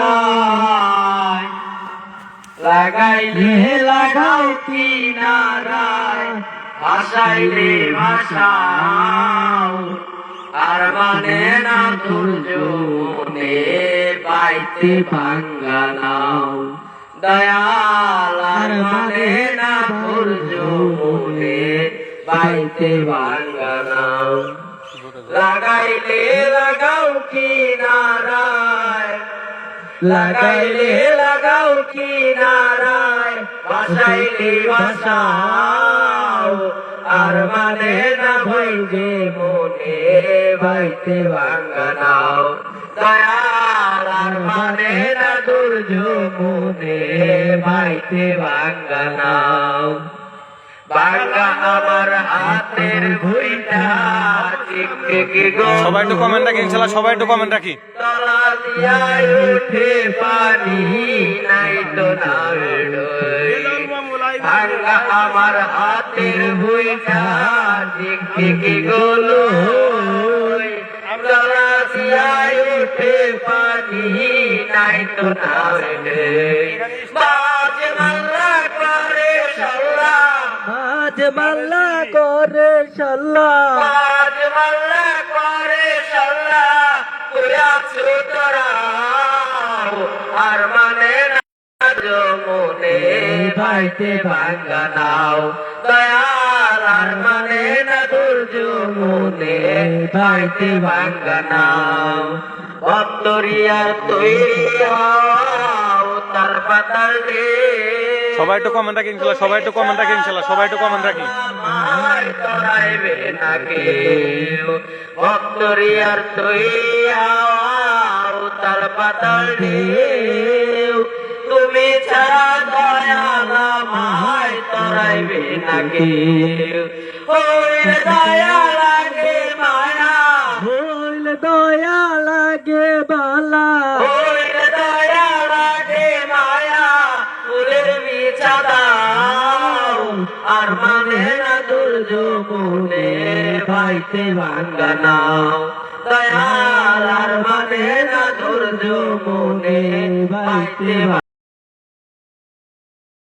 কিনারায়, লাগাইলে লাগাও কিনারায়, ভাসাইলে ভাসাও, আর মানে না ধৈর্য মনে পাইতে ভাঙ্গা নাও। দয়াল আর মানে না ধৈর্য মনে পাইতে ভাঙ্গা নাও। লাগাইলে লাগাও কিনারায়, লাগাইলে লাগাও কিনারায়, ভাসাইলে ভাসাও, আর মানে না ধৈর্য মনে পাইতে ভাঙ্গা নাও। দয়াল আর মানে না ধৈর্য মনে পাইতে ভাঙ্গা নাও। ভাঙ্গা আমার হাতের ভুইটা টিকটিকি গো, সবাই একটু কমেন্ট রাখি ইনশাআল্লাহ, সবাই একটু কমেন্ট রাখি। তলা দিয়া উঠে পানি নাই তো নাওয়ের ডই। ভাঙ্গা আমার হাতের ভুইটা টিকটিকি গোলো, তলা দিয়া উঠে পানি নাই তো নাওয়ের ডই। বাজ মাল্লা করে সল্লা, বাজ মাল্লা করে সল্লা, বাজ মাল্লা করে সল্লা, কইয়াছো তোরা আর মানে না মনে পাইতে ভাঙ্গা নাও। দয়াল আর মানে না ধৈর্য মনে পাইতে ভাঙ্গা নাও। অন্তরিয়ার তৈরি হও তার পাতাল রে, সবাই একটু কমেন্ট রাখি ইনশাআল্লাহ, সবাই একটু কমেন্ট রাখি ইনশাআল্লাহ, সবাই একটু কমেন্ট রাখি। আমার তরাইবে না কেউ, অন্তরিয়ার তৈরি হও তার পাতাল ঢেউ। তুমি ছাড়া দয়াল আমায় তরাইবে না কেউ। হইলে দয়া লাগে মায়া, হইলে দয়া লাগে বালা, হইলে দয়া লাগে মায়া, ফুলের বিছা দাও, আর মানে না ধৈর্য মনে পাইতে ভাঙ্গা নাও। দয়াল আর মানে না ধৈর্য মনে পাইতে